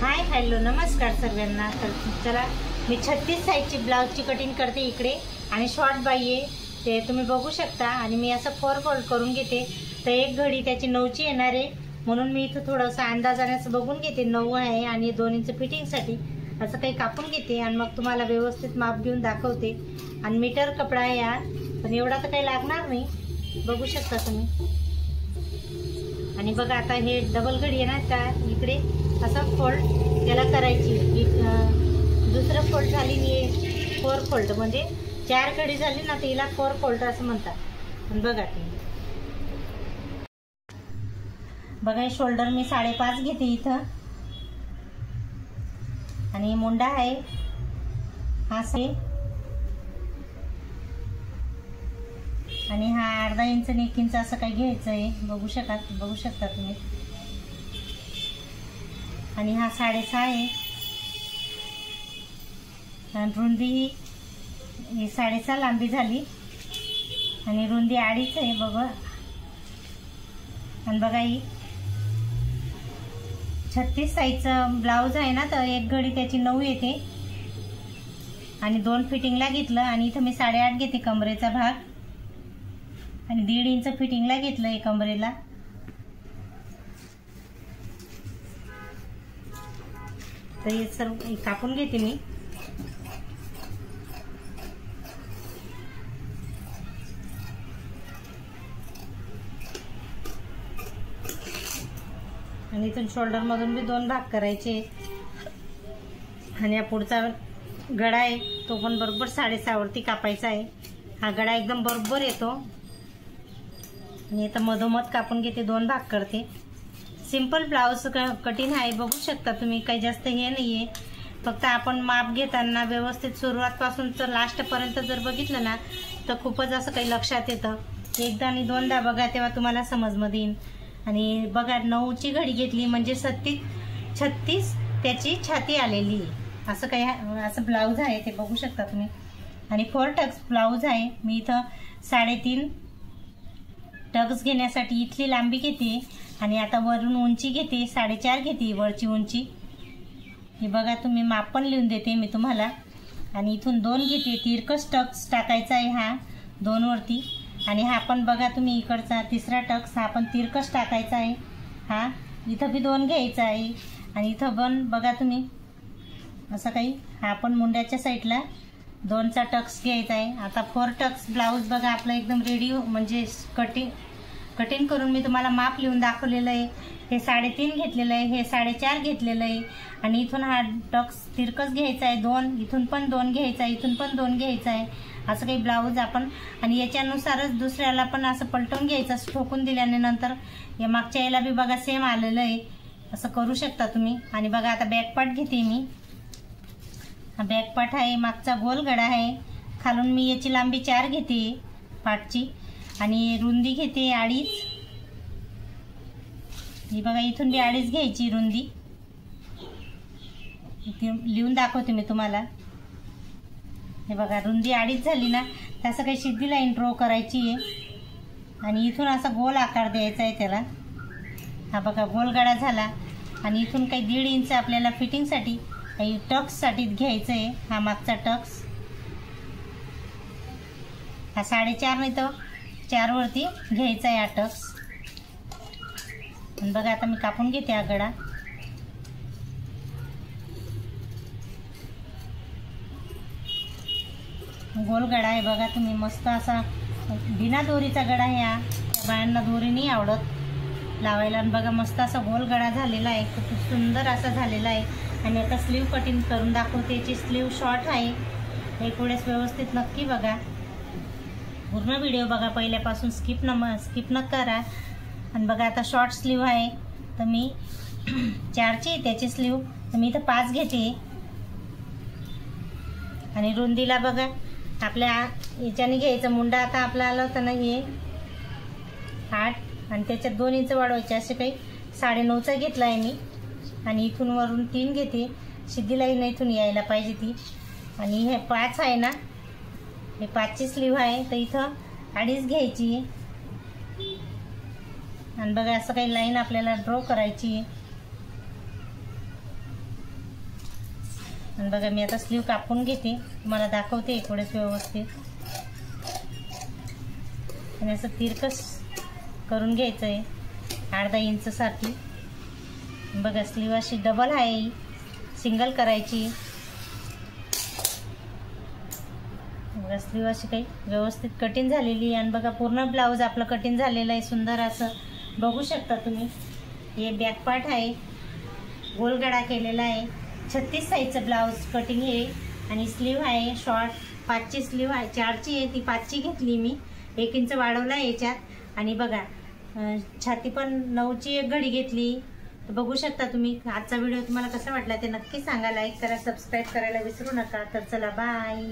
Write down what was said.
Hi hello नमस्कार सर्वांना। तर चला मी 36 साईजची ब्लाउजची कटिंग करते इकडे आणि शॉर्ट बाई आहे ते तुम्ही बघू शकता। आणि मी असं 4 फोल्ड करून घेते। तर एक घडी त्याची 9ची येणार आहे म्हणून मी इथं थोडंसं अंदाजाने बघून घेते 9 आहे आणि 2 इंच फिटिंगसाठी असं काही कापून घेते आणि मग तुम्हाला व्यवस्थित माप घेऊन दाखवते। आणि मीटर कपडा आहे या, पण एवढा तर काही लागणार नाही, बघू शकता तुम्ही। आणि बघा आता हे डबल घडी आहे ना, त्या इकडे असं फोल्ड त्याला करायची। दुसरं फोल्ड झाली मी 4 फोल्ड म्हणजे 4 घडी झाली ना, तिला 4 फोल्ड असं म्हणतात। पण बघा ते बघा शोल्डर मी 5.5 घेते इथं आणि मुंडा आहे हा से आणि हा अर्धा इंच आणि 1 इंच असं काही घ्यायचं आहे, बघू शकता तुम्ही। आणि हा 6.5 आहे आणि रुंदी ही 6.5 लांबी झाली आणि रुंदी 2.5 आहे बघा। आणि बघा ही 36 साईजचा ब्लाउज आहे ना, तर एक घडी त्याची 9 येते आणि 2 फिटिंगला घेतलं आणि इथं मी 8.5 घेते कमरेचा भाग आणि 1.5 इंच फिटिंगला घेतलंय कमरेला। तर हे सर्व कापून घेते मी। आणि इथून शोल्डर मधून भी 2 भाग करायचे आणि या पुढचा गळा आहे तो पण बरोबर 6.5 वरती कापायचा आहे। हा गळा एकदम बरोबर येतो आणि आता मधोमध कापून घेते, 2 भाग करते। सिंपल ब्लाउज कटिंग आहे, बघू शकता तुम्ही, काही जास्त हे नाहीये। फक्त आपण माप घेताना व्यवस्थित सुरुवातपासून तर लास्टपर्यंत जर बघितलं ना तर खूपच असं काही लक्षात येतं। एकदा आणि 2दा बघा तेव्हा तुम्हाला समजमध्ये येईल। आणि बघा 9ची घडी घेतली म्हणजे 36 त्याची छाती आलेली आहे, असं काही असं ब्लाउज आहे ते बघू शकता तुम्ही। आणि 4 टक्स ब्लाउज आहे, मी इथं 3.5 टक्स घेण्यासाठी इथली लांबी घेते आणि आता वरून उंची घेते 4.5 घेते वरची उंची। हे बघा तुम्ही माप पण लिहून देते मी तुम्हाला। आणि इथून 2 घेते, तिरकस टक्स टाकायचा आहे हा 2 वरती। आणि हा पण बघा तुम्ही इकडचा 3रा टक्स हा पण तिरकस टाकायचा आहे। हा इथं भी 2 घ्यायचा आहे आणि इथं पण बघा तुम्ही असं काही हा पण मुंड्याच्या साईडला 2चा टक्स घ्यायचा आहे। आता 4 टक्स ब्लाउज बघा आपलं एकदम रेडी, म्हणजे कटिंग करून मी तुम्हाला माप लिहून दाखवलेलं आहे। हे 3.5 घेतलेलं आहे, हे 4.5 घेतलेलं आहे आणि इथून हा टक्स तिरकस घ्यायचा आहे 2, इथून पण 2 घ्यायचा आहे, इथून पण 2 घ्यायचा आहे। असं काही ब्लाउज आपण आणि याच्यानुसारच दुसऱ्याला पण असं पलटून घ्यायचं, ठोकून दिल्याने नंतर या मागच्या याला बी बघा सेम आलेलं आहे, असं करू शकता तुम्ही। आणि बघा आता बॅक पार्ट घेते मी। हा बॅक पार्ट आहे, मागचा गोल गळा आहे, खालून मी याची लांबी 4 घेते पार्टची आणि रुंदी घेते 2.5। ही बघा इथून बी 2.5 घ्यायची रुंदी, लिहून दाखवते मी तुम्हाला। हे बघा रुंदी 2.5 झाली ना, तसं काही सिधी लाईन ड्रॉ करायची आहे आणि इथून असा गोल आकार द्यायचा आहे त्याला। हा बघा गोल गळा झाला आणि इथून काही 1.5 इंच आपल्याला फिटिंगसाठी काही टक्ससाठी घ्यायचं आहे। हा मागचा टक्स हा 4.5 नाही तर 4 वरती घ्यायचा आहे हा टक्स। आणि बघा आता मी कापून घेते हा गळा। गोल गळा आहे बघा तुम्ही, मस्त असा बिना दोरीचा गळा आहे हा, त्या बायांना दोरी नाही आवडत लावायला। आणि बघा मस्त असा गोल गळा झालेला आहे, खूप सुंदर असा झालेला आहे। आणि आता स्लीव कटिंग करून दाखवते। याची स्लीव शॉर्ट आहे, हे पुढेच व्यवस्थित नक्की बघा, पूर्ण व्हिडिओ बघा पहिल्यापासून, स्किप न करा। आणि बघा आता शॉर्ट स्लीव आहे, तर मी 4ची त्याची स्लीव, तर मी इथं 5 घेते। आणि रुंदीला बघा आपल्या याच्याने घ्यायचं, मुंडा आता आपला आला होता ना हे 8 आणि त्याच्यात 2 इंच वाढवायचे, असे काही 9.5चा घेतला आहे मी। आणि इथून वरून 3 घेते, सिधी लाईन इथून यायला पाहिजे ती। आणि हे 5 आहे ना, हे 5ची स्लीव आहे, तर इथं 2.5 घ्यायची आणि बघा असं काही लाईन आपल्याला ड्रॉ करायची आहे। आणि बघा मी आता स्लीव कापून घेते, तुम्हाला दाखवते थोडेच व्यवस्थित. आणि असं तिरकस करून घ्यायचं आहे अर्धा इंचसाठी. बघा स्लीव अशी डबल आहे, सिंगल करायची. बघा स्लीव अशी काही व्यवस्थित कटिंग झालेली. आणि बघा पूर्ण ब्लाऊज आपलं कटिंग झालेलं आहे, सुंदर असं बघू शकता तुम्ही. हे बॅक पार्ट आहे, गोल गळा केलेला आहे. 36 साईजचं ब्लाऊज कटिंग आहे. आणि स्लीव आहे शॉर्ट, 5ची स्लीव आहे, 4ची आहे, ती 5ची घेतली मी. 1 इंच वाढवला याच्यात. आणि बघा छाती पण 9ची एक घडी घेतली. तर बघू शकता तुम्ही. आजचा व्हिडिओ तुम्हाला कसा वाटला ते नक्की सांगा. लाईक करा, सबस्क्राईब करायला विसरू नका. तर चला बाय.